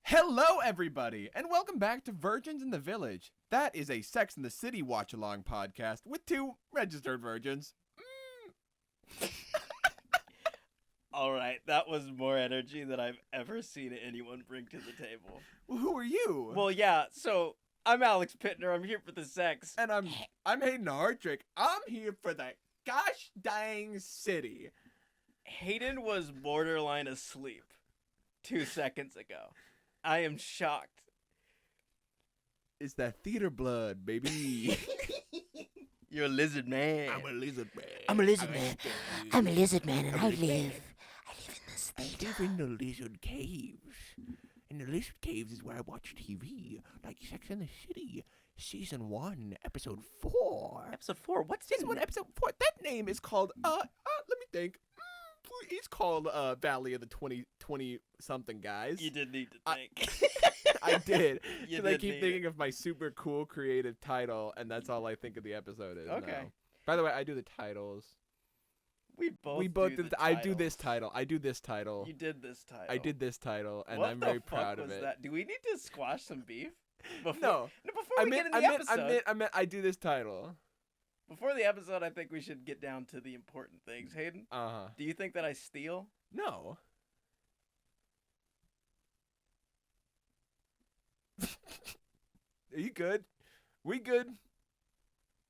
Hello, everybody, and welcome back to Virgins in the Village. That is a Sex and the City watch-along podcast with two registered virgins. All right, that was more energy than I've ever seen anyone bring to the table. Well, who are you? Well, yeah, so I'm Alex Pittner. I'm here for the sex. And I'm Hayden Hartrick. I'm here for the gosh dang city. Hayden was borderline asleep 2 seconds ago. I am shocked. It's that theater blood, baby. You're a lizard man. I'm a lizard man. I'm a lizard man. I'm a lizard man, and I live in this I live in the lizard caves. In the lizard caves is where I watch TV, like Sex and the City, Season 1, Episode 4. Episode 4? What's Season 1, Episode 4. That name is called, let me think. It's called Valley of the 20-something guys. You did need to think. I did. You Because I did keep need thinking of my super cool creative title, and that's all I think of the episode is. Okay. Now. By the way, I do the titles. We both do. I do this title. I do this title. You did this title. I did this title, and What I'm the very fuck proud of was it. that? Do we need to squash some beef? Before, No. Before we get in the episode. I meant I do this title. Before the episode, I think we should get down to the important things. Hayden, Uh-huh. do you think that I steal? No. Are you good? We good?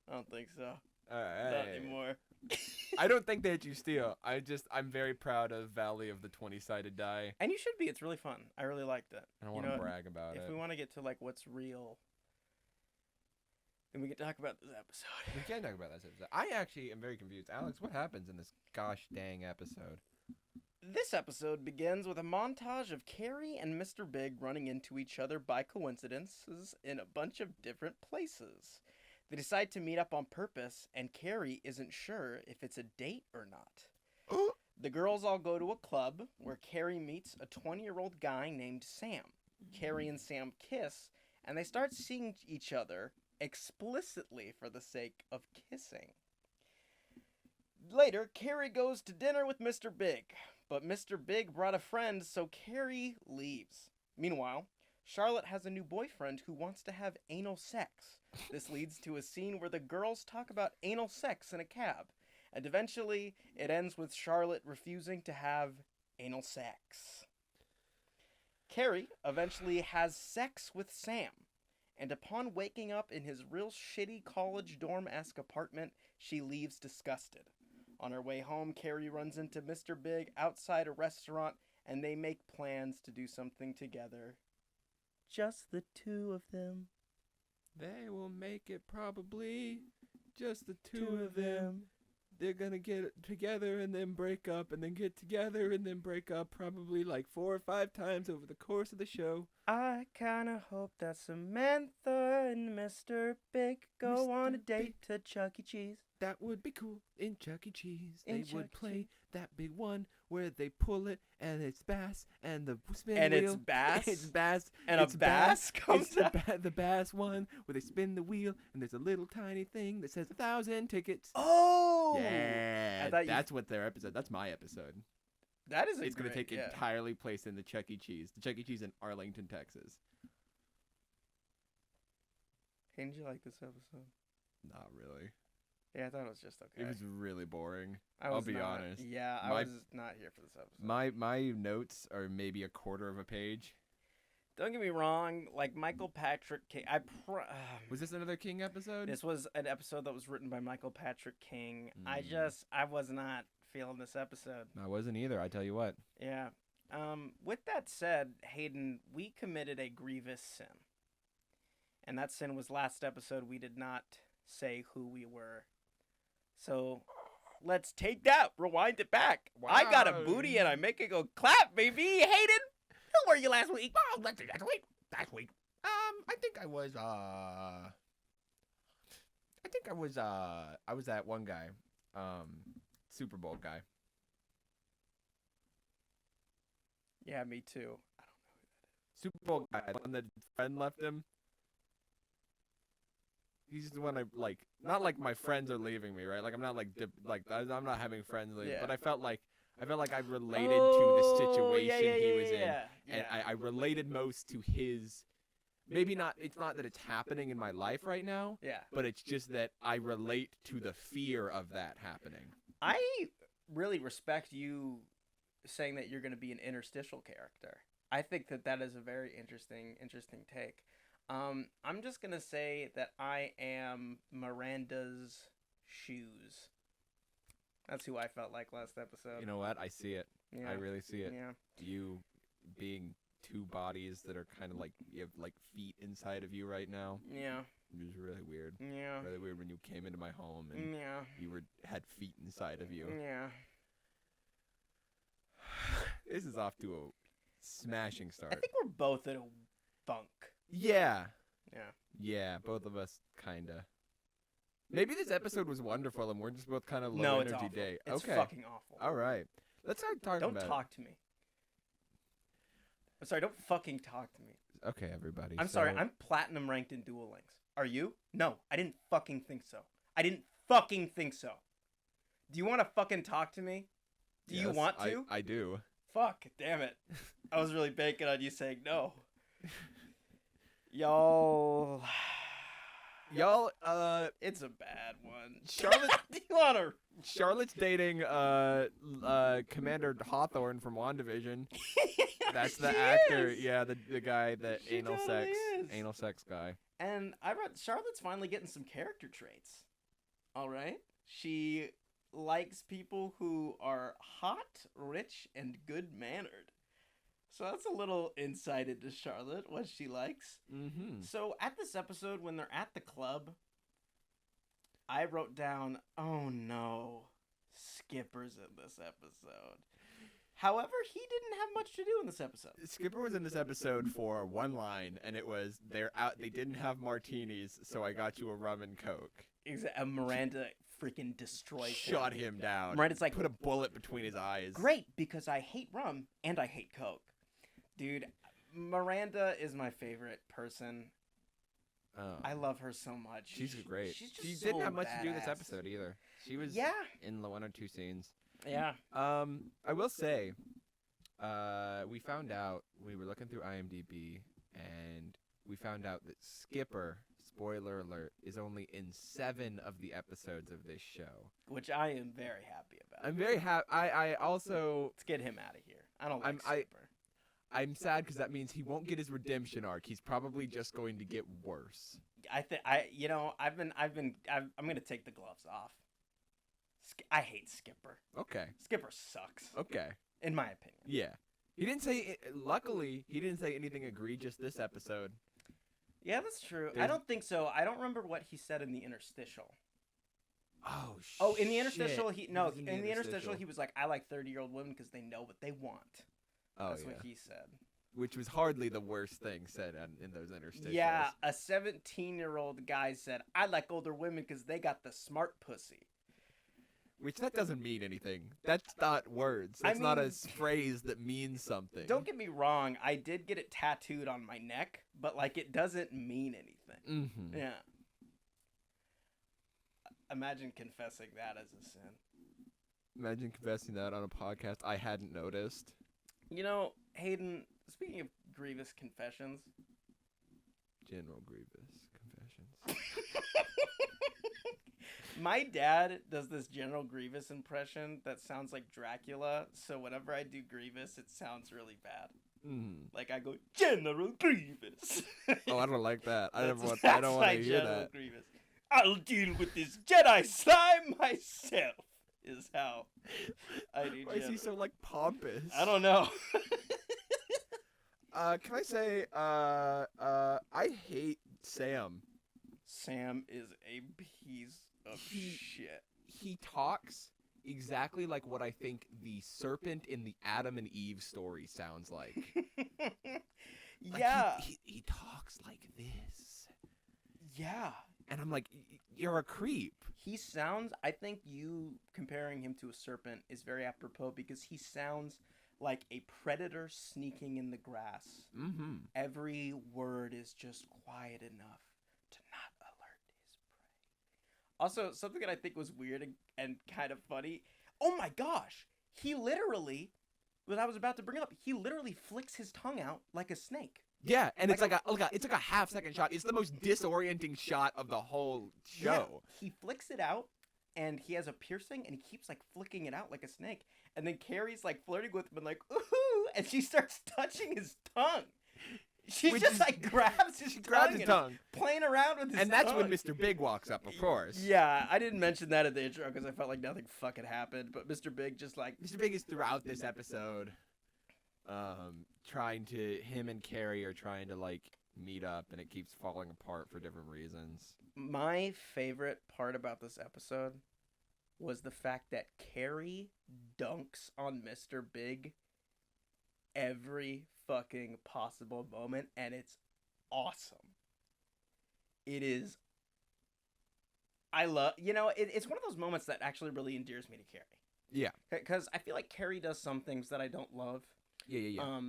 I don't think so. Alright. Not anymore. I don't think that you steal. I'm very proud of Valley of the 20-Sided Die. And you should be. It's really fun. I really liked it. I don't want to brag about it. If we want to get to like what's real, then we can talk about this episode. We can talk about this episode. I actually am very confused. Alex, what happens in this gosh dang episode? This episode begins with a montage of Carrie and Mr. Big running into each other by coincidences in a bunch of different places. They decide to meet up on purpose, and Carrie isn't sure if it's a date or not. The girls all go to a club where Carrie meets a 20-year-old guy named Sam. Carrie and Sam kiss, and they start seeing each other explicitly for the sake of kissing. Later, Carrie goes to dinner with Mr. Big, but Mr. Big brought a friend, so Carrie leaves. Meanwhile, Charlotte has a new boyfriend who wants to have anal sex. This leads to a scene where the girls talk about anal sex in a cab, and eventually it ends with Charlotte refusing to have anal sex. Carrie eventually has sex with Sam, and upon waking up in his real shitty college dorm-esque apartment, she leaves disgusted. On her way home, Carrie runs into Mr. Big outside a restaurant, and they make plans to do something together. Just the two of them. They will make it probably just the two of them. They're gonna get together and then break up and then get together and then break up probably like 4 or 5 times over the course of the show. I kinda hope that Samantha and Mr. Big go on a date to Chuck E. Cheese. That would be cool. In Chuck E. Cheese, In they Chuck would E. play Cheese. that big one where they pull it and it's bass and the spin And wheel. it's bass? It's bass. And it's a bass comes It's out? the bass one where they spin the wheel and there's a little tiny thing that says 1,000 tickets. Oh! Yeah, I thought that's what their episode. That's my episode. That is It's going to take entirely place in the Chuck E. Cheese. The Chuck E. Cheese in Arlington, Texas. Hey, did you like this episode? Not really. Yeah, I thought it was just okay. It was really boring. I I'll was be not- honest. Yeah, I My- was not here for this episode. My notes are maybe a quarter of a page. Don't get me wrong, like Michael Patrick King. Was this another King episode? This was an episode that was written by Michael Patrick King. I was not feeling this episode. I wasn't either, I tell you what. Yeah. With that said, Hayden, we committed a grievous sin. And that sin was last episode. We did not say who we were. So let's take that, rewind it back. Wow. I got a booty and I make it go clap, baby. Hayden, who were you last week? Oh, last week. I think I was that one guy. Super Bowl guy. Yeah, me too. Super Bowl guy, the one that his friend left him. He's the one I like. Not like my friends are leaving me, right? Like I'm not like I'm not having friends leave. Yeah. But I felt like I related to the situation he was in. And Yeah. I related most to his. Maybe not. It's not that it's happening in my life right now, Yeah. but it's just that I relate to the fear of that happening. I really respect you saying that you're going to be an interstitial character. I think that is a very interesting take. I'm just going to say that I am Miranda's shoes. That's who I felt like last episode. You know what? I see it. Yeah. I really see it. Yeah. You being two bodies that are kind of like you have like feet inside of you right now. Yeah. It was really weird. Yeah. Really weird when you came into my home and Yeah. you had feet inside of you. Yeah. This is off to a smashing start. I think we're both in a funk. Yeah. Yeah. Yeah, both of us kinda. Maybe this episode was wonderful and we're just both kind of low No, it's energy awful. day. It's Okay. fucking awful. All right. Let's start talking Don't about talk to me. I'm sorry, don't fucking talk to me. it. Okay, everybody. I'm sorry, so- I'm platinum ranked in Duel Links. Are you? No, I didn't fucking think so. I didn't fucking think so. Do you want to fucking talk to me? Do you Yes, want to? I do. Fuck, damn it. I was really banking on you saying no. Y'all. Y'all, It's a bad one. Charlotte Do you want to? Charlotte's dating Commander Hawthorne from WandaVision. That's the She actor. is. Yeah, the guy, the She totally is. anal sex guy. And I read Charlotte's finally getting some character traits. All right? She likes people who are hot, rich, and good-mannered. So that's a little insight into Charlotte, what she likes. Mm-hmm. So at this episode, when they're at the club, I wrote down, oh no, Skipper's in this episode. However, he didn't have much to do in this episode. Skipper was in this episode for one line, and it was they didn't have martinis, so I got you a rum and coke. Miranda freaking destroys Shot him down. Miranda's like, put a bullet between his eyes. great, because I hate rum and I hate coke. Dude, Miranda is my favorite person. Oh. I love her so much. She's great. She's just She so didn't have much to do this badass. episode either. She was Yeah. in the one or two scenes. Yeah. I will say, we found out, we were looking through IMDb, and we found out that Skipper, spoiler alert, is only in 7 of the episodes of this show. Which I am very happy about. I'm very happy. I also, Let's get him out of here. I don't like I'm Skipper. I'm sad because that means he won't get his redemption arc. He's probably just going to get worse. I'm gonna take the gloves off. I hate Skipper. Okay. Skipper sucks, Okay. in my opinion. Yeah. He didn't say. Luckily, he didn't say anything egregious this episode. Yeah, that's true. I There's- don't think so. I don't remember what he said in the interstitial. Oh, Oh, in the interstitial, shit. in was the interstitial, he was like, "I like 30-year-old women because they know what they want." Oh, That's yeah. what he said. Which was hardly the worst thing said in those interstitials. Yeah, a 17-year-old guy said, "I like older women because they got the smart pussy." Which that doesn't mean anything. That's not words. I That's not a mean- phrase that means something. Don't get me wrong, I did get it tattooed on my neck, but like it doesn't mean anything. Mm-hmm. Yeah. Imagine confessing that as a sin. Imagine confessing that on a podcast I hadn't noticed. You know, Hayden, speaking of Grievous confessions, General Grievous confessions. my dad does this General Grievous impression that sounds like Dracula, so whenever I do Grievous, it sounds really bad. Mm. Like I go, General Grievous. Oh, I don't like that. I don't want. That's I don't want my to hear General that. Grievous. I'll deal with this Jedi slime myself. Is how I do. Why is he General. so like pompous? I don't know. Can I say? I hate Sam. Sam is a piece of shit. He talks exactly like what I think the serpent in the Adam and Eve story sounds like. Like, Yeah. he talks like this, Yeah. and I'm like, you're a creep. He sounds, I think you comparing him to a serpent is very apropos because he sounds like a predator sneaking in the grass. Mm-hmm. Every word is just quiet enough to not alert his prey. Also, something that I think was weird and kind of funny. Oh my gosh! He literally what I was about to bring up. He literally flicks his tongue out like a snake. Yeah, and it's like a half-second shot. It's the most disorienting shot of the whole show. Yeah, he flicks it out, and he has a piercing, and he keeps like flicking it out like a snake. And then Carrie's like flirting with him and like, ooh, and she starts touching his tongue. She grabs his tongue, playing around with his tongue. And that's when Mr. Big walks up, of course. Yeah, I didn't mention that in the intro because I felt like nothing fucking happened. But Mr. Big Mr. Big is throughout this episode, him and Carrie are trying to like meet up, and it keeps falling apart for different reasons. My favorite part about this episode was the fact that Carrie dunks on Mr. Big every fucking possible moment, and it's awesome. It is. It's one of those moments that actually really endears me to Carrie. Yeah. Because I feel like Carrie does some things that I don't love. Yeah.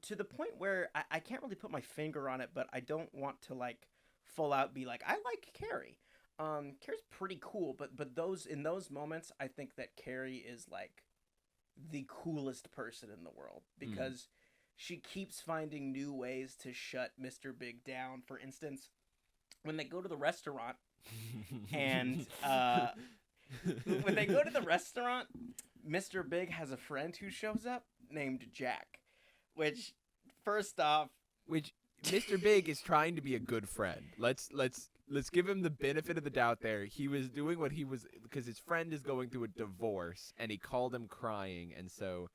To the point where I can't really put my finger on it, but I don't want to like full out be like, I like Carrie. Carrie's pretty cool, but in those moments, I think that Carrie is like the coolest person in the world because she keeps finding new ways to shut Mr. Big down. For instance, when they go to the restaurant and when they go to the restaurant, Mr. Big has a friend who shows up named Jack, which Mr. Big is trying to be a good friend. Let's give him the benefit of the doubt there. He was doing what he was because his friend is going through a divorce and he called him crying, and so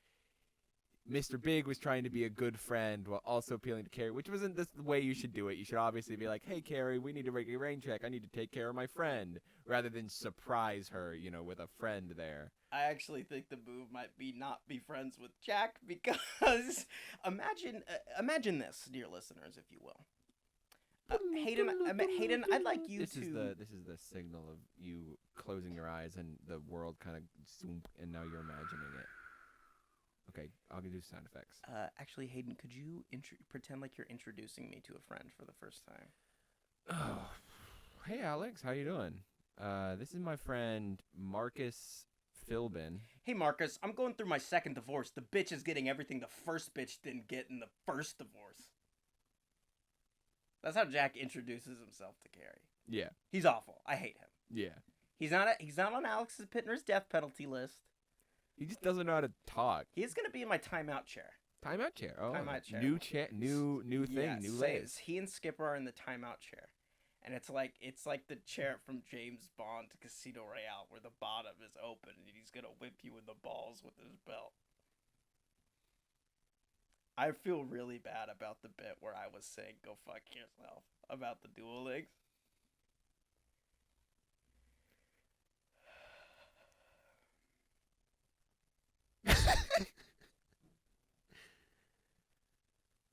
Mr. Big was trying to be a good friend while also appealing to Carrie, which wasn't the way you should do it. You should obviously be like, hey, Carrie, we need to make a rain check. I need to take care of my friend, rather than surprise her, with a friend there. I actually think the move might be not be friends with Jack because imagine this, dear listeners, if you will. Hayden, I'd like you this to... This is the signal of you closing your eyes and the world kind of zoom, and now you're imagining it. Okay, I'll do sound effects. Actually, Hayden, could you pretend like you're introducing me to a friend for the first time? Oh, hey Alex, how you doing? This is my friend Marcus Philbin. Hey Marcus, I'm going through my second divorce. The bitch is getting everything the first bitch didn't get in the first divorce. That's how Jack introduces himself to Carrie. Yeah. He's awful. I hate him. Yeah. He's not on Alex Pittner's death penalty list. He just doesn't know how to talk. He's gonna be in my timeout chair. Timeout chair. Oh, timeout chair. New chair. New thing. Yes, new layers. He and Skipper are in the timeout chair, and it's like the chair from James Bond Casino Royale, where the bottom is open and he's gonna whip you in the balls with his belt. I feel really bad about the bit where I was saying "go fuck yourself" about the dual links.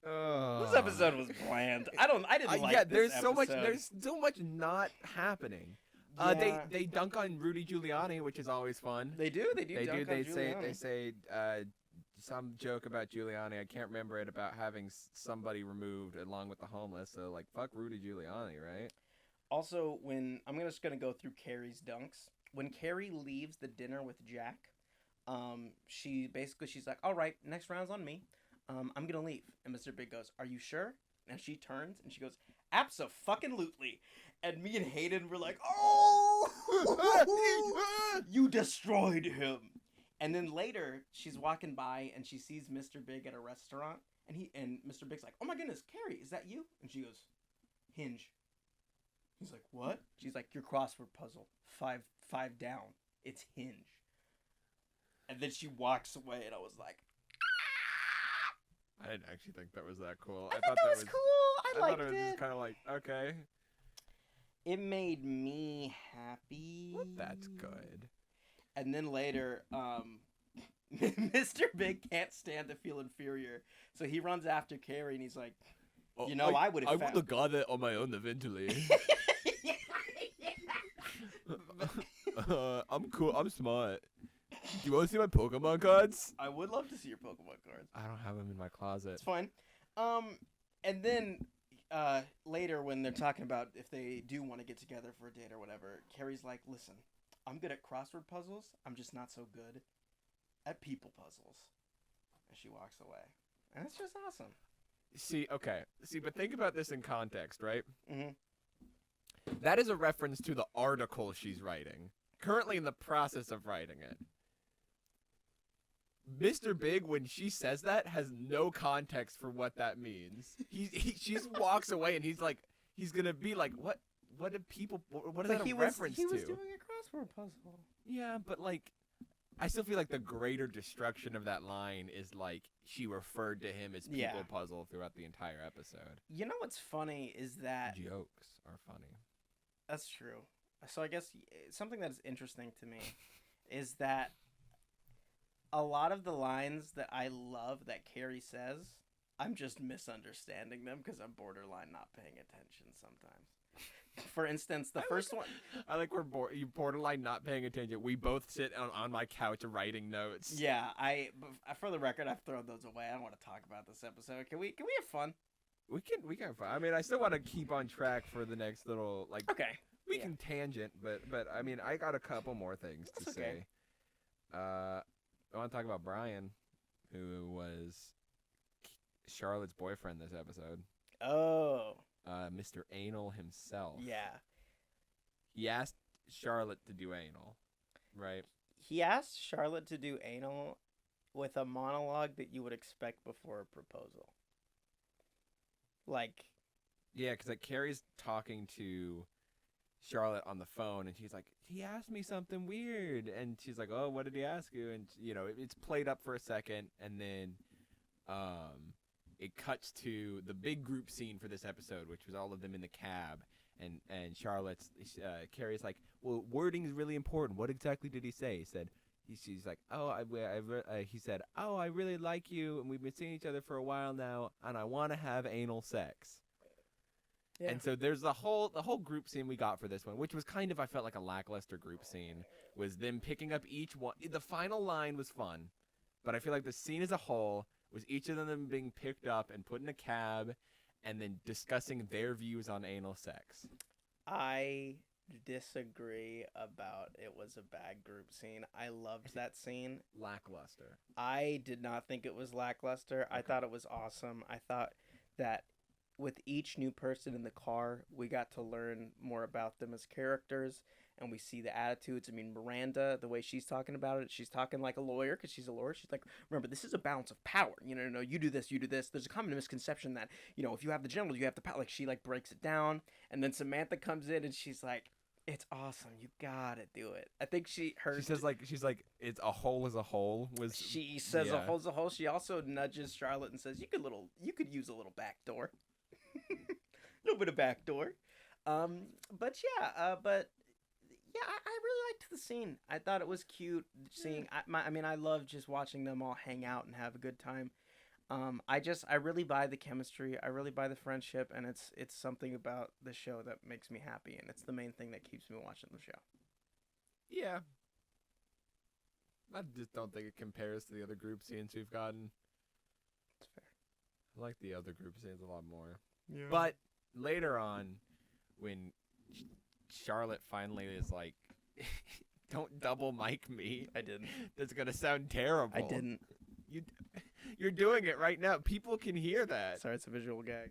This episode was bland. I didn't like yeah, this episode. There's so much not happening. Yeah. They dunk on Rudy Giuliani, which is always fun. They do. They say some joke about Giuliani. I can't remember it, about having somebody removed along with the homeless. So like, fuck Rudy Giuliani, right? Also, I'm just gonna go through Carrie's dunks. When Carrie leaves the dinner with Jack, she's like, all right, next round's on me. I'm gonna leave. And Mr. Big goes, are you sure? And she turns and she goes, abso-fucking-lutely. And me and Hayden were like, oh, you destroyed him. And then later, she's walking by and she sees Mr. Big at a restaurant, and Mr. Big's like, oh my goodness, Carrie, is that you? And she goes, Hinge. He's like, what? She's like, your crossword puzzle, five down. It's Hinge. And then she walks away, and I was like, I didn't actually think that was that cool. I thought that was cool. I liked thought it was it. just kind of like, okay. It made me happy. Well, that's good. And then later, Mr. Big can't stand to feel inferior, so he runs after Carrie, and he's like, I would have got it on my own eventually. I'm cool. I'm smart. Do you want to see my Pokemon cards? I would love to see your Pokemon cards. I don't have them in my closet. It's fine. And then later when they're talking about if they do want to get together for a date or whatever, Carrie's like, listen, I'm good at crossword puzzles. I'm just not so good at people puzzles. And she walks away. And it's just awesome. See, but think about this in context, right? Mm-hmm. That is a reference to the article she's writing. Currently in the process of writing it. Mr. Big, when she says that, has no context for what that means. She just walks away and he's gonna be like, what is that a reference to? He was doing a crossword puzzle. Yeah, but like, I still feel like the greater destruction of that line is like she referred to him as people puzzle throughout the entire episode. You know what's funny is that jokes are funny. That's true. So I guess something that is interesting to me is that a lot of the lines that I love that Carrie says, I'm just misunderstanding them because I'm borderline not paying attention sometimes. For instance, the first one... I like you borderline not paying attention. We both sit on my couch writing notes. Yeah, for the record, I've thrown those away. I don't want to talk about this episode. Can we have fun? We can have fun. I mean, I still want to keep on track for the next little, like... Okay. We can tangent, but I mean, I got a couple more things to say. I want to talk about Brian, who was Charlotte's boyfriend this episode. Oh. Mr. Anal himself. Yeah. He asked Charlotte to do anal, right? He asked Charlotte to do anal with a monologue that you would expect before a proposal. Like... Yeah, because like Carrie's talking to Charlotte on the phone, and she's like, he asked me something weird, and she's like, oh, what did he ask you? And it's played up for a second, and then it cuts to the big group scene for this episode, which was all of them in the cab, and Carrie's like, well, wording is really important. What exactly did he say? She's like, oh, he said, oh, I really like you, and we've been seeing each other for a while now, and I want to have anal sex. Yeah. And so there's the whole group scene we got for this one, which was kind of, I felt like a lackluster group scene, was them picking up each one. The final line was fun, but I feel like the scene as a whole was each of them being picked up and put in a cab and then discussing their views on anal sex. I disagree about it was a bad group scene. I loved that scene. Lackluster. I did not think it was lackluster. Okay. I thought it was awesome. I thought that with each new person in the car, we got to learn more about them as characters, and we see the attitudes. I mean, Miranda, the way she's talking about it, she's talking like a lawyer because she's a lawyer. She's like, remember, this is a balance of power. No, you do this, you do this. There's a common misconception that, if you have the general, you have the power. Like, she, like, breaks it down, and then Samantha comes in, and she's like, it's awesome. You gotta do it. I think she's like, it's a whole is a whole. She says a whole is a whole. She also nudges Charlotte and says, you could use a little backdoor. A little bit of backdoor. I really liked the scene. I thought it was cute seeing. I love just watching them all hang out and have a good time. I really buy the chemistry. I really buy the friendship, and it's something about the show that makes me happy, and it's the main thing that keeps me watching the show. Yeah. I just don't think it compares to the other group scenes we've gotten. That's fair. I like the other group scenes a lot more. Yeah. But later on, when Charlotte finally is like, don't double mic me. I didn't. That's going to sound terrible. I didn't. You're doing it right now. People can hear that. Sorry, it's a visual gag.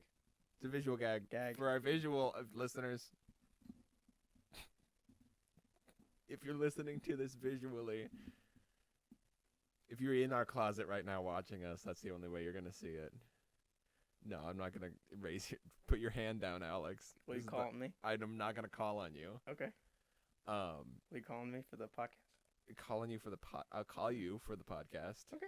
It's a visual gag. For our visual listeners, if you're listening to this visually, if you're in our closet right now watching us, that's the only way you're going to see it. No, I'm not going to put your hand down, Alex. What are you calling me? I'm not going to call on you. Okay. What are you calling me for the podcast? I'll call you for the podcast. Okay.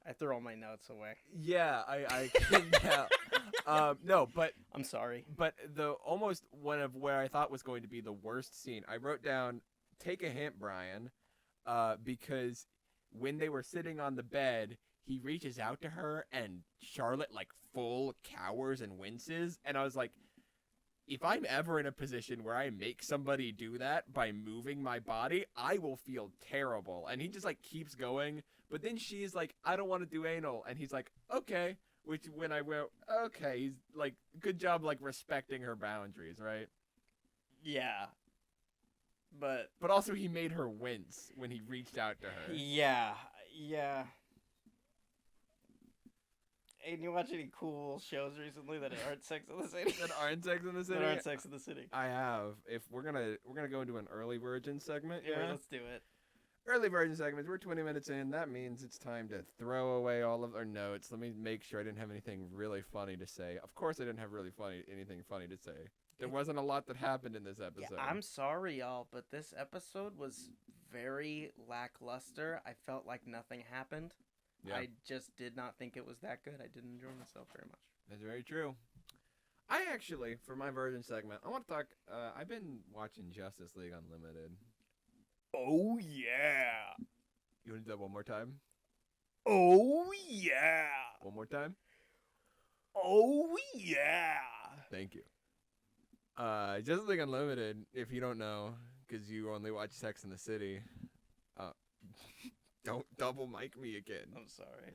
I threw all my notes away. Yeah, I can tell. No, but I'm sorry. But almost one of where I thought was going to be the worst scene, I wrote down, take a hint, Brian, because when they were sitting on the bed, he reaches out to her and Charlotte like full cowers and winces. And I was like, if I'm ever in a position where I make somebody do that by moving my body, I will feel terrible. And he just like keeps going. But then she's like, I don't want to do anal. And he's like, okay. Which when I went, okay, he's like, good job like respecting her boundaries, right? Yeah. But also he made her wince when he reached out to her. yeah. And you watch any cool shows recently that aren't Sex in the City? That aren't Sex in the City? That aren't Sex in the City. I have. If we're gonna go into an early virgin segment, Yeah, let's do it. Early virgin segments. We're 20 minutes in. That means it's time to throw away all of our notes. Let me make sure I didn't have anything really funny to say. Of course, I didn't have anything funny to say. There wasn't a lot that happened in this episode. Yeah, I'm sorry, y'all, but this episode was very lackluster. I felt like nothing happened. Yeah. I just did not think it was that good. I didn't enjoy myself very much. That's very true. I actually, for my virgin segment, I want to talk. I've been watching Justice League Unlimited. Oh, yeah. You want to do that one more time? Oh, yeah. One more time? Oh, yeah. Thank you. Justice League Unlimited, if you don't know, because you only watch Sex in the City, don't double mic me again. I'm sorry.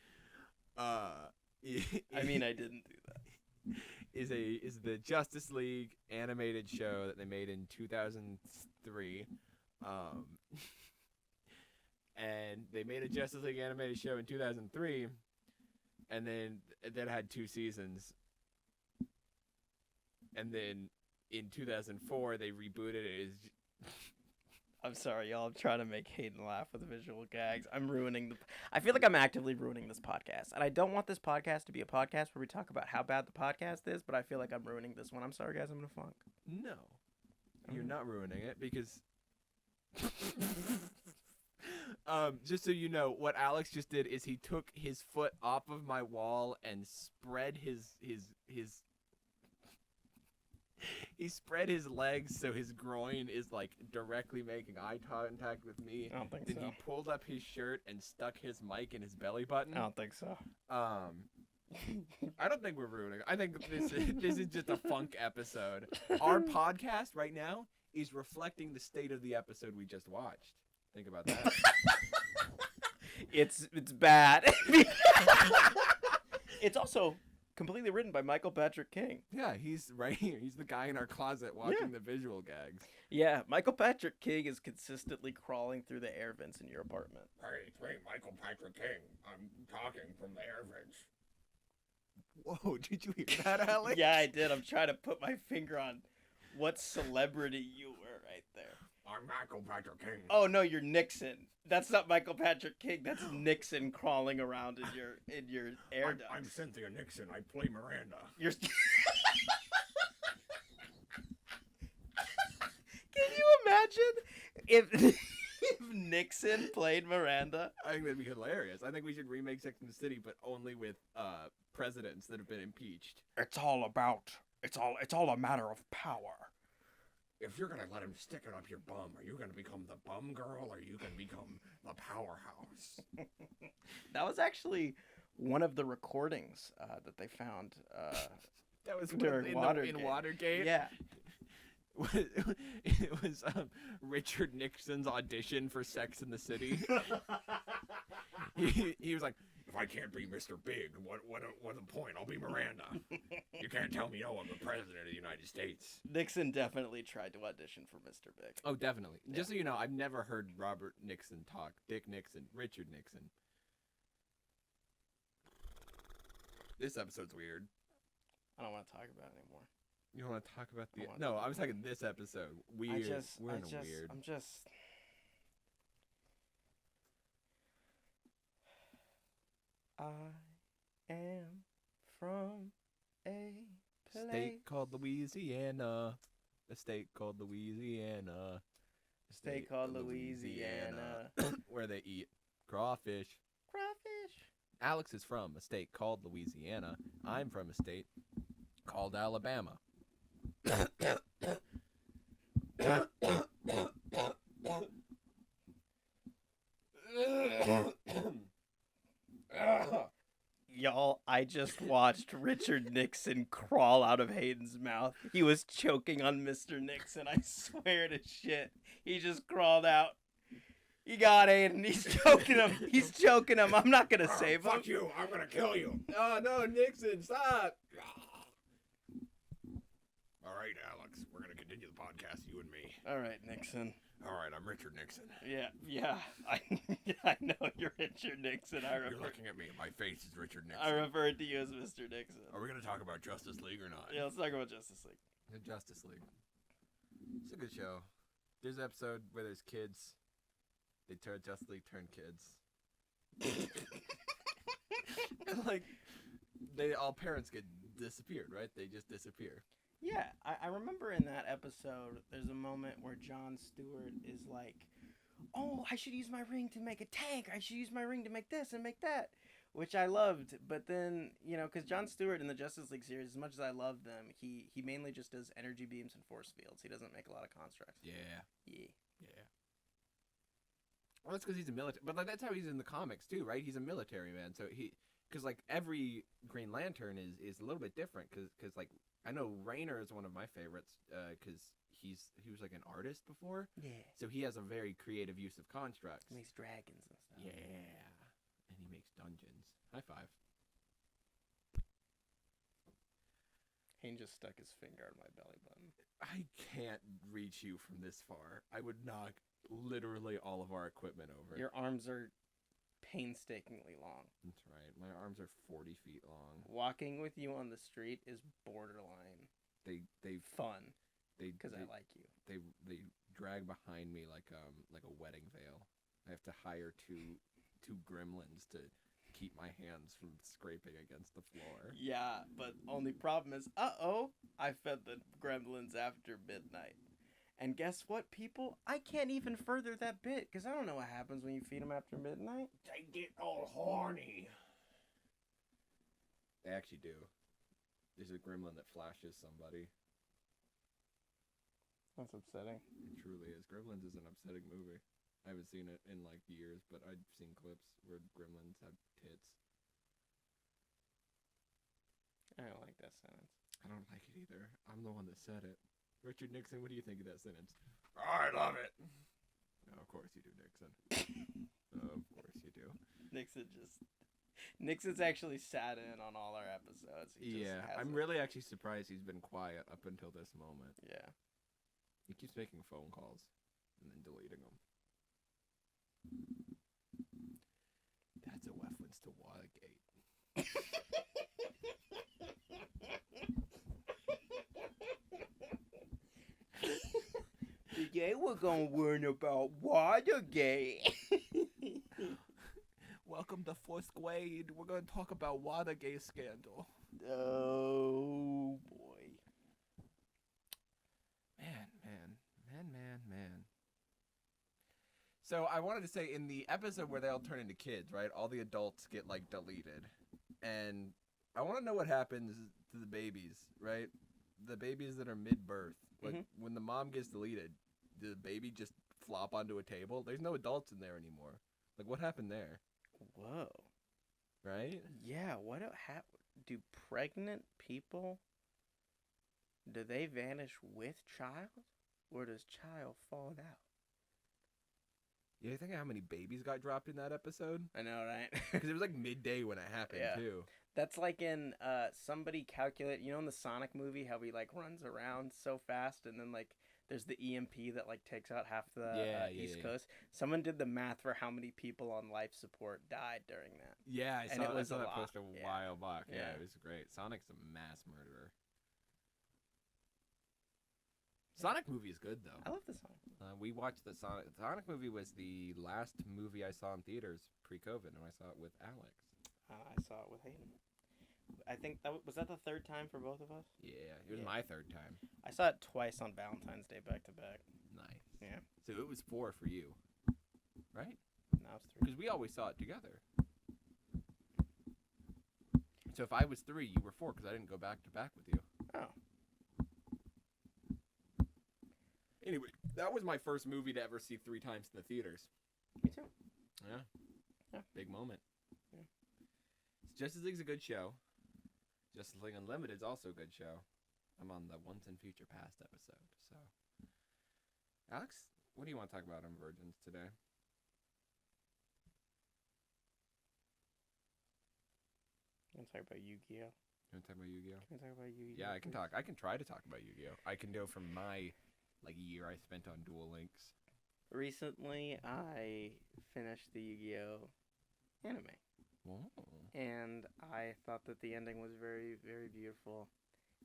I mean, I didn't do that. Is the Justice League animated show that they made in 2003. And they made a Justice League animated show in 2003, and then that had 2 seasons. And then in 2004, they rebooted it as... I'm sorry, y'all. I'm trying to make Hayden laugh with visual gags. I feel like I'm actively ruining this podcast. And I don't want this podcast to be a podcast where we talk about how bad the podcast is, but I feel like I'm ruining this one. I'm sorry, guys. I'm in a funk. No. You're not ruining it, because... just so you know, what Alex just did is he took his foot off of my wall and spread he spread his legs so his groin is like directly making eye contact with me. I don't think then so. He pulled up his shirt and stuck his mic in his belly button. I don't think so. I don't think we're ruining it. I think this is just a funk episode. Our podcast right now is reflecting the state of the episode we just watched. Think about that. It's bad. It's also completely written by Michael Patrick King. Yeah, he's right here. He's the guy in our closet watching the visual gags. Yeah, Michael Patrick King is consistently crawling through the air vents in your apartment. Hey, it's me, Michael Patrick King. I'm talking from the air vents. Whoa, did you hear that, Alex? Yeah, I did. I'm trying to put my finger on what celebrity you were right there. I'm Michael Patrick King. Oh no, you're Nixon. That's not Michael Patrick King. That's Nixon crawling around in your air ducts. I'm Cynthia Nixon. I play Miranda. You're. Can you imagine if Nixon played Miranda? I think that'd be hilarious. I think we should remake Sex and the City, but only with presidents that have been impeached. It's all a matter of power. If you're gonna let him stick it up your bum, are you gonna become the bum girl, or are you gonna become the powerhouse? That was actually one of the recordings that they found. That was during in Watergate. Yeah. It was Richard Nixon's audition for Sex in the City. he was like, if I can't be Mr. Big, what's the point? I'll be Miranda. You can't tell me, no, I'm the president of the United States. Nixon definitely tried to audition for Mr. Big. Oh, definitely. Yeah. Just so you know, I've never heard Robert Nixon talk. Dick Nixon, Richard Nixon. This episode's weird. I don't want to talk about it anymore. You don't want to talk about the... No, I was talking this episode. Weird. We're in a weird... I'm just... I am from a place... State called Louisiana. A state called Louisiana. A state called Louisiana. Where they eat crawfish. Crawfish. Alex is from a state called Louisiana. I'm from a state called Alabama. Y'all, I just watched Richard Nixon crawl out of Hayden's mouth. He was choking on Mr. Nixon, I swear to shit. He just crawled out. He got Hayden. He's choking him. He's choking him. I'm not going to save him. Fuck you. I'm going to kill you. Oh, no, Nixon, stop. All right, Alex. We're going to continue the podcast, you and me. All right, Nixon. All right, I'm Richard Nixon. Yeah. I know you're Richard Nixon. You're looking at me. My face is Richard Nixon. I referred to you as Mr. Nixon. Are we going to talk about Justice League or not? Yeah, let's talk about Justice League. The Justice League. It's a good show. There's an episode where there's kids. They turn Justice League turn kids. And like, all parents get disappeared, right? They just disappear. Yeah, I remember in that episode, there's a moment where Jon Stewart is like, oh, I should use my ring to make a tank. I should use my ring to make this and make that, which I loved. But then, you know, because Jon Stewart in the Justice League series, as much as I love them, he mainly just does energy beams and force fields. He doesn't make a lot of constructs. Yeah. Yeah. Well, that's because he's a military. But like, that's how he's in the comics too, right? He's a military man. So because like every Green Lantern is a little bit different. Because like I know Rainer is one of my favorites. Because he was like an artist before. Yeah. So he has a very creative use of constructs. He makes dragons and stuff. Yeah. And he makes dungeons. High five. Hayne just stuck his finger on my belly button. I can't reach you from this far. I would knock literally all of our equipment over. Your arms are painstakingly long. That's right. My arms are 40 feet long. Walking with you on the street is borderline They fun because because I like you. They drag behind me like a wedding veil. I have to hire two gremlins to keep my hands from scraping against the floor. Yeah, but only problem is, I fed the gremlins after midnight. And guess what, people? I can't even further that bit, because I don't know what happens when you feed them after midnight. They get all horny. They actually do. There's a gremlin that flashes somebody. That's upsetting. It truly is. Gremlins is an upsetting movie. I haven't seen it in like years, but I've seen clips where gremlins have tits. I don't like that sentence. I don't like it either. I'm the one that said it. Richard Nixon, what do you think of that sentence? I love it. Oh, of course you do, Nixon. Of course you do. Nixon's actually sat in on all our episodes. He just I'm hasn't. really actually surprised he's been quiet up until this moment. Yeah. He keeps making phone calls and then deleting them. That's a reference to Watergate. Today we're gonna learn about Watergate. Welcome to 4th grade. We're going to talk about Watergate scandal. Oh boy. Man. So I wanted to say in the episode where they all turn into kids, right? All the adults get like deleted. And I want to know what happens to the babies, right? The babies that are mid-birth. Like when the mom gets deleted, the baby just flop onto a table? There's no adults in there anymore. Like what happened there? Whoa. Right? Yeah, do pregnant people, do they vanish with child? Or does child fall out? Yeah, you think how many babies got dropped in that episode? I know, right? Because it was like midday when it happened, Yeah. too. That's like in somebody calculate, you know, in the Sonic movie, how he like runs around so fast, and then like there's the EMP that like takes out half the East Coast. Someone did the math for how many people on life support died during that. Yeah, I And it was saw a that lot. post a Yeah. while back. Yeah, Yeah. it was great. Sonic's a mass murderer. Sonic movie is good though. I love the song. We watched the Sonic movie was the last movie I saw in theaters pre-COVID, and I saw it with Alex. I saw it with Hayden. I think was that the third time for both of us? Yeah, it was Yeah. my third time. I saw it twice on Valentine's Day back to back. Nice. Yeah. So it was 4 for you, right? Now it's 3. Because we always saw it together. So if I was 3, you were 4, because I didn't go back to back with you. Oh. Anyway, that was my first movie to ever see 3 times in the theaters. Me too. Yeah. Yeah. Big moment. Yeah. Justice League's a good show. Justice League Unlimited is also a good show. I'm on the Once and Future Past episode, so. Alex, what do you want to talk about on Virgins today? You want to talk about Yu-Gi-Oh? You want to talk about Yu-Gi-Oh? Can we talk about Yu-Gi-Oh? Yeah, I can please? talk. I can try to talk about Yu-Gi-Oh. I can go from my year I spent on Duel Links. Recently, I finished the Yu-Gi-Oh anime, Whoa. and I thought that the ending was very, very beautiful,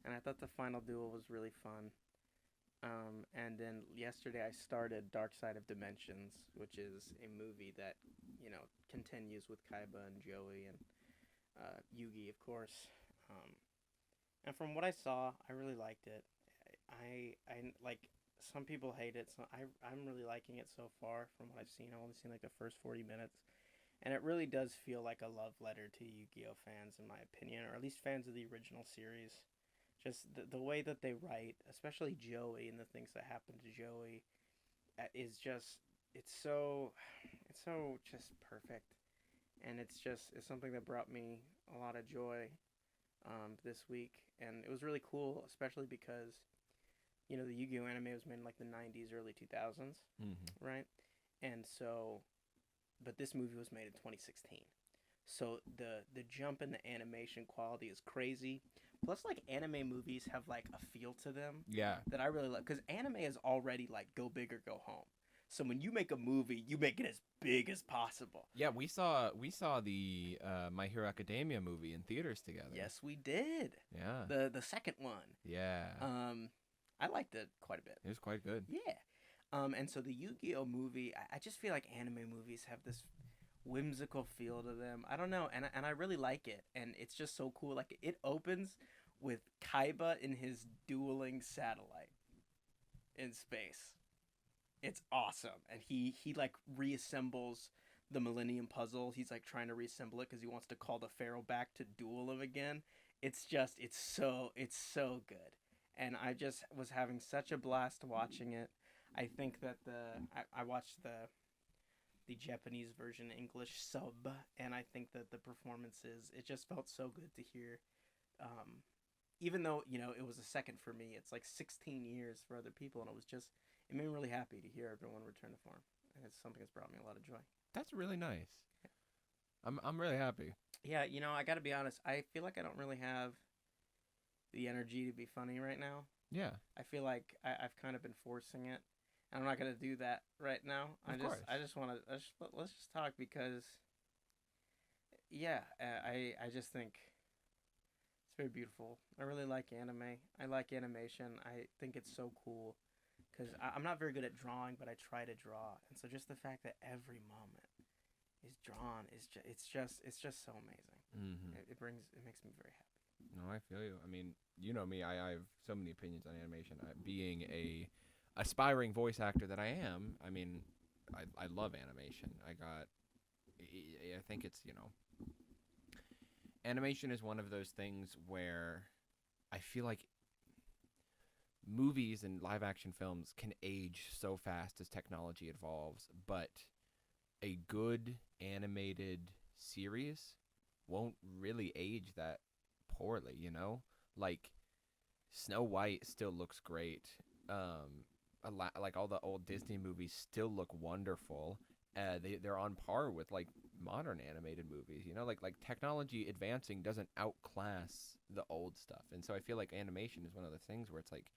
and I thought the final duel was really fun. And then yesterday I started Dark Side of Dimensions, which is a movie that, continues with Kaiba and Joey and Yugi, of course. And from what I saw, I really liked it. I like some people hate it, so I'm really liking it so far. From what I've seen, I've only seen like the first 40 minutes, and it really does feel like a love letter to Yu-Gi-Oh fans, in my opinion, or at least fans of the original series. Just the way that they write, especially Joey and the things that happen to Joey, is just it's so just perfect, and it's something that brought me a lot of joy this week, and it was really cool, especially because the Yu-Gi-Oh anime was made in like the 90s, early 2000s, right? And so, but this movie was made in 2016. So the jump in the animation quality is crazy. Plus, like, anime movies have like a feel to them Yeah. that I really like, because anime is already like go big or go home. So when you make a movie, you make it as big as possible. Yeah, we saw the My Hero Academia movie in theaters together. Yes, we did. Yeah. The second one. Yeah. I liked it quite a bit. It was quite good. Yeah. And so the Yu-Gi-Oh movie, I just feel like anime movies have this whimsical feel to them. I don't know, and I really like it, and it's just so cool. Like, it opens with Kaiba in his dueling satellite in space. It's awesome, and he like reassembles the Millennium Puzzle. He's like trying to reassemble it because he wants to call the Pharaoh back to duel him again. It's so good, and I just was having such a blast watching it. I think that I watched the Japanese version English sub, and I think that the performances, it just felt so good to hear. Even though it was a second for me, it's like 16 years for other people, and it made me really happy to hear everyone return to form, and it's something that's brought me a lot of joy. That's really nice. I'm really happy. Yeah, I got to be honest. I feel like I don't really have the energy to be funny right now. Yeah. I feel like I've kind of been forcing it. I'm not gonna do that right now. Of course. I just want to let's just talk, because I just think it's very beautiful. I really like anime. I like animation. I think it's so cool because I'm not very good at drawing, but I try to draw, and so just the fact that every moment is drawn it's just so amazing. It makes me very happy. No, I feel you. I mean, you know me. I have so many opinions on animation. Being a aspiring voice actor that I am, I mean, I love animation. I think it's, animation is one of those things where I feel like movies and live action films can age so fast as technology evolves, but a good animated series won't really age that poorly, Like, Snow White still looks great. Like all the old Disney movies still look wonderful. They're on par with like modern animated movies. Like technology advancing doesn't outclass the old stuff, and so I feel like animation is one of the things where it's like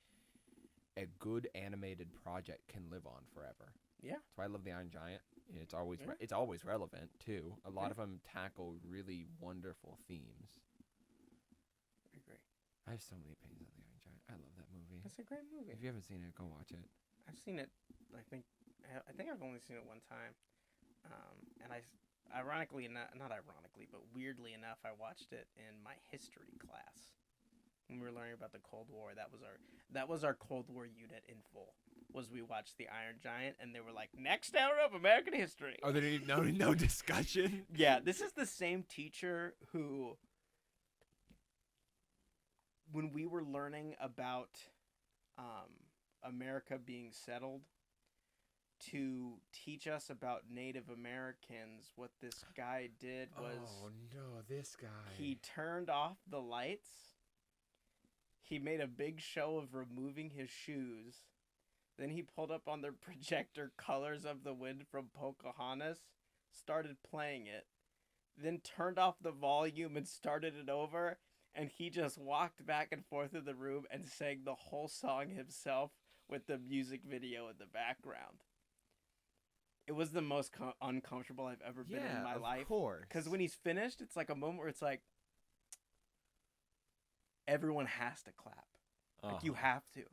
a good animated project can live on forever. Yeah. That's why I love the Iron Giant. It's always Yeah. it's always relevant too. A lot Yeah. of them tackle really wonderful themes. I agree. I have so many opinions on the Iron Giant. I love that movie. It's a great movie. If you haven't seen it, go watch it. I've seen it. I think I've only seen it one time, and ironically enough, not ironically, but weirdly enough, I watched it in my history class when we were learning about the Cold War. That was our Cold War unit in full. Was we watched the Iron Giant, and they were like, next hour of American history. Oh, they didn't even no discussion. Yeah, this is the same teacher who, when we were learning about America being settled, to teach us about Native Americans, what this guy did was, Oh no, this guy. he turned off the lights. He made a big show of removing his shoes. Then he pulled up on the projector Colors of the Wind from Pocahontas, started playing it, then turned off the volume and started it over, and he just walked back and forth in the room and sang the whole song himself with the music video in the background. It was the most uncomfortable I've ever been in my life. Of course. Because when he's finished, it's like a moment where it's like everyone has to clap. Like you have to.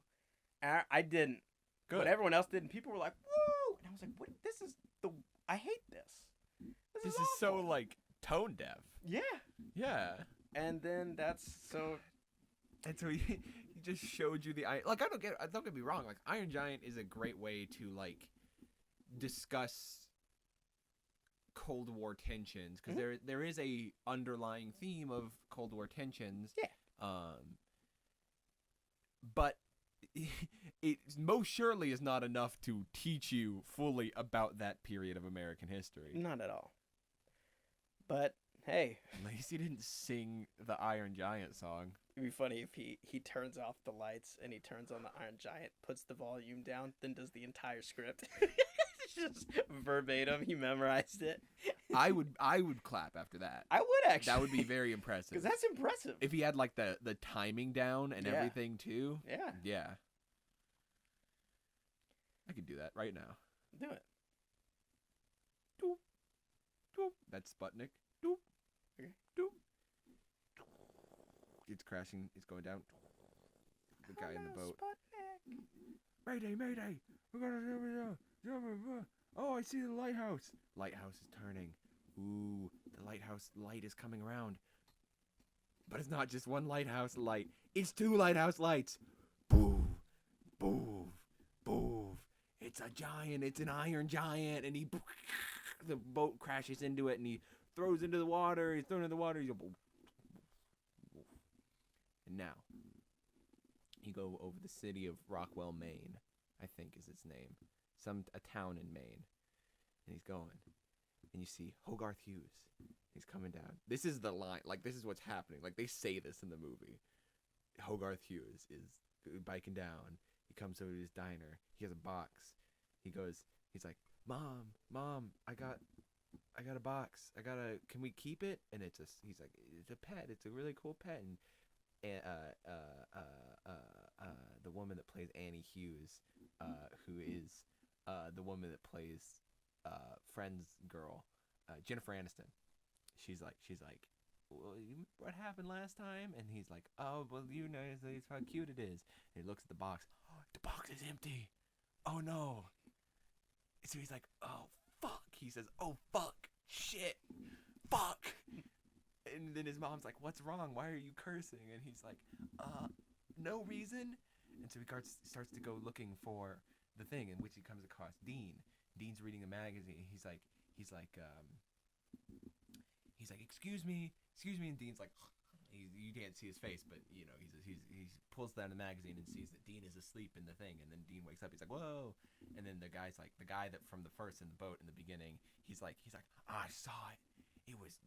And I didn't. Good. But everyone else did, and people were like, "Woo!" And I was like, "What? This is the. I hate this. This is so awful." like tone deaf. Yeah. Yeah. And then that's so. And so he just showed you the like. Don't get me wrong. Like Iron Giant is a great way to like discuss Cold War tensions because there is a underlying theme of Cold War tensions. Yeah. But it most surely is not enough to teach you fully about that period of American history. Not at all. But hey, At least he didn't sing the Iron Giant song. it'd be funny if he turns off the lights and he turns on the Iron Giant, puts the volume down, then does the entire script. Just verbatim. He memorized it. I would clap after that. I would actually. That would be very impressive. Because that's impressive. If he had like the timing down and Yeah. everything too. Yeah. Yeah. I could do that right now. Do it. Doop. Doop. That's Sputnik. Doop. Okay. Doop. It's crashing. It's going down. The guy in the boat. Sputnik. Mayday, mayday. We're gonna oh, I see the lighthouse. Lighthouse is turning. Ooh, the lighthouse light is coming around. But it's not just one lighthouse light. It's two lighthouse lights. Boo. Boo. Boo. It's a giant. It's an iron giant. And he... The boat crashes into it and he throws into the water. He's thrown into the water. He's and now, you go over the city of Rockwell, Maine, I think is its name. A town in Maine. And he's going. And you see Hogarth Hughes. He's coming down. This is the line. Like, this is what's happening. Like, they say this in the movie. Hogarth Hughes is biking down. He comes over to his diner. He has a box. He's like, Mom, I got a box. Can we keep it? And he's like, it's a pet. It's a really cool pet. And the woman that plays Annie Hughes, who is the woman that plays Friends girl, Jennifer Aniston. She's like, well, what happened last time? And he's like, oh, well, you know how cute it is. And he looks at the box. Oh, the box is empty. Oh no. So he's like, oh fuck. He says, oh fuck, shit, fuck. And then his mom's like, what's wrong? Why are you cursing? And he's like, no reason. And so he starts to go looking for the thing, in which he comes across Dean. Dean's reading a magazine. He's like, excuse me. And Dean's like, you can't see his face, but you know, he pulls down the magazine and sees that Dean is asleep in the thing. And then Dean wakes up. He's like, whoa. And then the guy that from the first in the boat in the beginning, he's like, I saw it. It was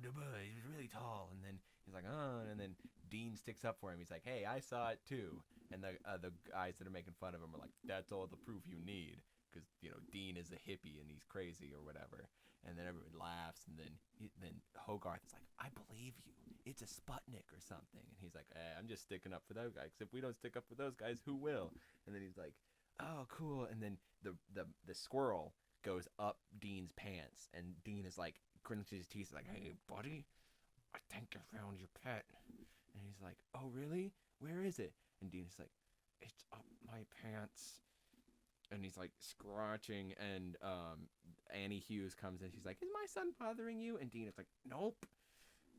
he was really tall. And then he's like, oh. And then Dean sticks up for him. He's like, hey, I saw it too. And the guys that are making fun of him are like, that's all the proof you need, because you know Dean is a hippie and he's crazy or whatever. And then everyone laughs. And then Hogarth is like, I believe you. It's a Sputnik or something. And he's like, I'm just sticking up for those guys. 'Cause if we don't stick up for those guys, who will? And then he's like, oh, cool. And then the squirrel goes up Dean's pants, and Dean is like, clenches his teeth, like, hey, buddy, I think I found your pet. And he's like, oh, really? Where is it? And Dean is like, it's up my pants. And he's like scratching, and Annie Hughes comes in. She's like, is my son bothering you? And Dean is like, nope,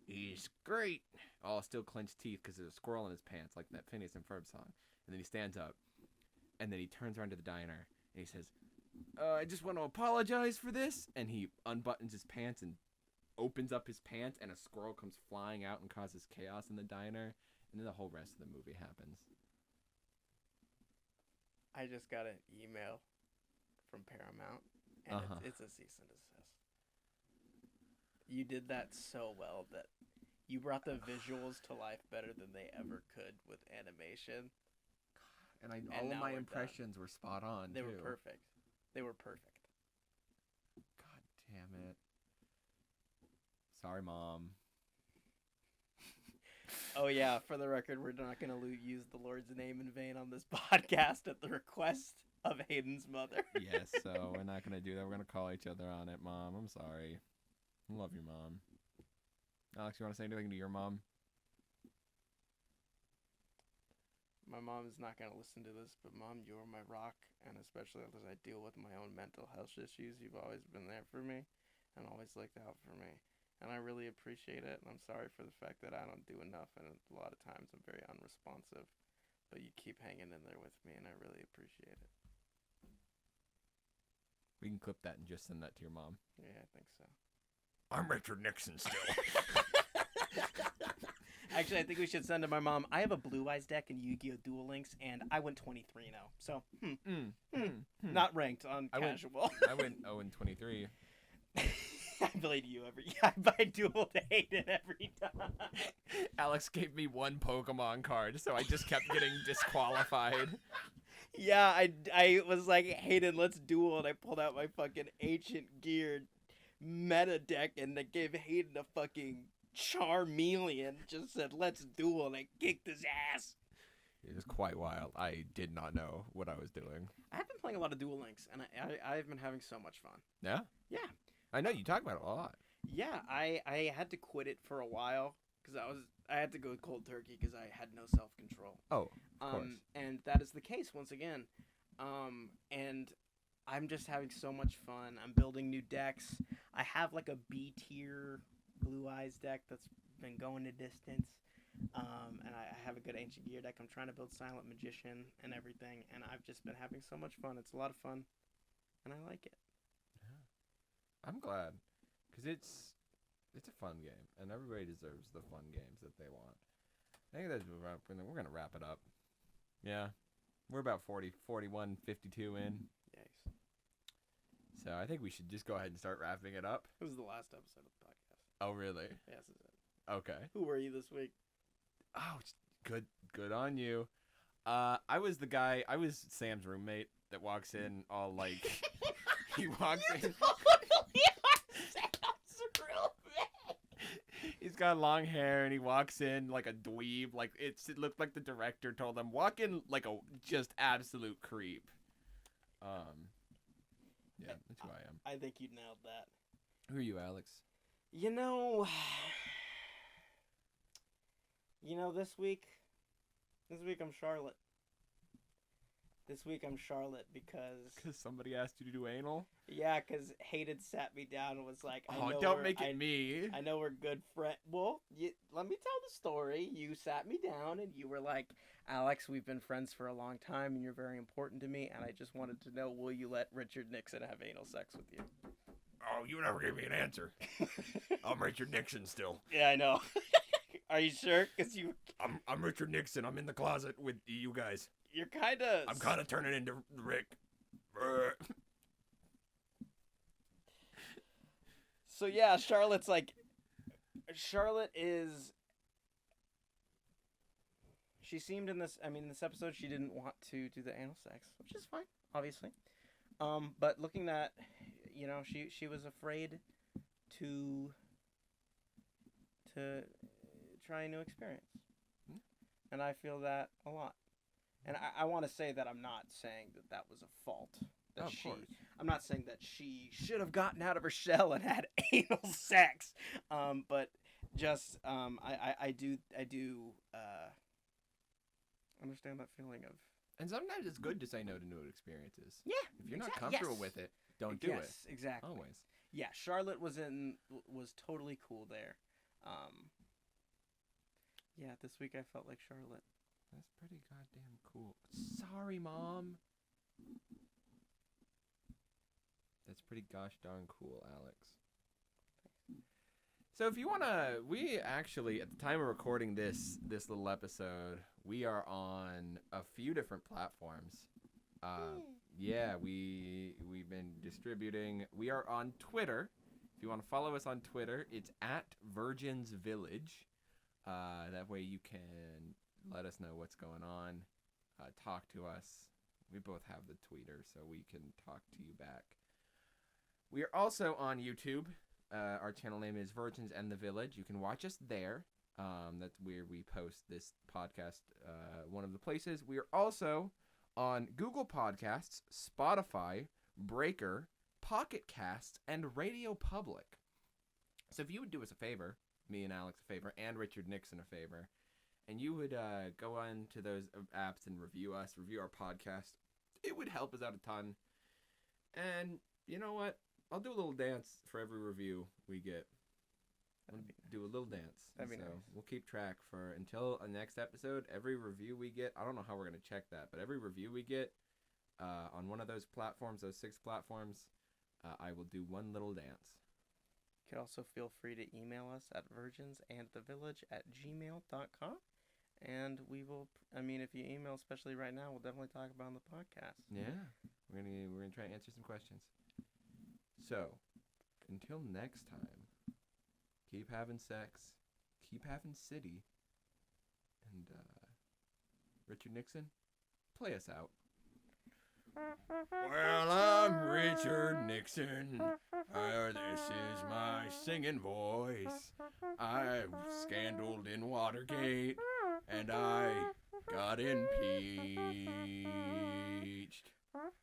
he's great. All still clenched teeth because there's a squirrel in his pants, like that Phineas and Ferb song. And then he stands up, and then he turns around to the diner, and he says, I just want to apologize for this. And he unbuttons his pants and opens up his pants, and a squirrel comes flying out and causes chaos in the diner. And then the whole rest of the movie happens. I just got an email from Paramount, and it's a cease and desist. You did that so well that you brought the visuals to life better than they ever could with animation. And And all of now my we're impressions were spot on, They too. were perfect. They were perfect. God damn it. Sorry, Mom. Oh yeah, for the record, we're not going to use the Lord's name in vain on this podcast at the request of Hayden's mother. Yes, so we're not gonna do that. We're gonna call each other on it, Mom. I'm sorry. I love your mom. Alex, you want to say anything to your mom? My mom is not going to listen to this, but Mom, you're my rock, and especially as I deal with my own mental health issues, you've always been there for me and always looked out for me. And I really appreciate it, and I'm sorry for the fact that I don't do enough, and a lot of times I'm very unresponsive. But you keep hanging in there with me, and I really appreciate it. We can clip that and just send that to your mom. Yeah, I think so. I'm Richard Nixon still. Actually, I think we should send to my mom. I have a Blue Eyes deck in Yu-Gi-Oh! Duel Links, and I went 23-0. So, not ranked on casual. I went 0-23. I played you I dueled Hayden every time. Alex gave me one Pokemon card, so I just kept getting disqualified. Yeah, I was like, Hayden, let's duel, and I pulled out my fucking Ancient Gear meta deck, and I gave Hayden a fucking Charmeleon, just said, let's duel, and I kicked his ass. It was quite wild. I did not know what I was doing. I have been playing a lot of Duel Links, and I've been having so much fun. Yeah? Yeah. I know, you talk about it a lot. Yeah, I had to quit it for a while, because I had to go cold turkey, because I had no self-control. Oh, of course. And that is the case once again. And I'm just having so much fun. I'm building new decks. I have like a B tier Blue Eyes deck that's been going the distance. And I have a good Ancient Gear deck. I'm trying to build Silent Magician and everything. And I've just been having so much fun. It's a lot of fun. And I like it. Yeah. I'm glad. Because it's a fun game. And everybody deserves the fun games that they want. I think that's we're going to wrap it up. Yeah. We're about 41, 52 in. Yikes. So I think we should just go ahead and start wrapping it up. This is the last episode of the podcast. Oh, really? Yes, this is it. Okay. Who were you this week? Oh, good on you. I was Sam's roommate that walks in all like, he walks in. He's got long hair and he walks in like a dweeb. Like it looked like the director told him walk in like a just absolute creep. Yeah, that's who I am. I think you nailed that. Who are you, Alex? You know, this week I'm Charlotte. This week I'm Charlotte because somebody asked you to do anal? Yeah, because Hayden sat me down and was like, don't make it me. I know we're good friends. Well, let me tell the story. You sat me down and you were like, Alex, we've been friends for a long time and you're very important to me. And I just wanted to know, will you let Richard Nixon have anal sex with you? Oh, you never gave me an answer. I'm Richard Nixon still. Yeah, I know. Are you sure? Because I'm Richard Nixon. I'm in the closet with you guys. You're kind of... I'm kind of turning into Rick. So yeah, Charlotte is... She seemed in this episode she didn't want to do the anal sex, which is fine, obviously. But looking at, she was afraid to try a new experience. And I feel that a lot. And I want to say that I'm not saying that was a fault. Of course. I'm not saying that she should have gotten out of her shell and had anal sex. But just I do understand that feeling of. And sometimes it's good to say no to new experiences. Yeah. If you're not comfortable with it, don't do it. Yes, exactly. Always. Yeah, Charlotte was totally cool there. Yeah, this week I felt like Charlotte. That's pretty goddamn cool. Sorry, Mom. That's pretty gosh darn cool, Alex. So if you we actually, at the time of recording this little episode, we are on a few different platforms. Yeah, we've been distributing. We are on Twitter. If you want to follow us on Twitter, it's @VirginsVillage. That way you can let us know what's going on. Talk to us. We both have the tweeter, so we can talk to you back. We are also on YouTube. Our channel name is Virgins and the Village. You can watch us there. That's where we post this podcast. One of the places. We are also on Google Podcasts, Spotify, Breaker, Pocket Casts, and Radio Public. So if you would do us a favor, me and Alex a favor, and Richard Nixon a favor, and you would go on to those apps and review us, review our podcast, it would help us out a ton. And you know what? I'll do a little dance for every review we get. Do a little dance. That'd be so nice. We'll keep track for until the next episode. Every review we get, I don't know how we're going to check that, but every review we get on one of those platforms, those 6 platforms, I will do one little dance. You can also feel free to email us at virginsandthevillage@gmail.com. And we will, if you email, especially right now, we'll definitely talk about it on the podcast. Yeah. We're gonna try and answer some questions. So, until next time, keep having sex, keep having city, and Richard Nixon, play us out. Well, I'm Richard Nixon. This is my singing voice. I've scandaled in Watergate, and I got in peace.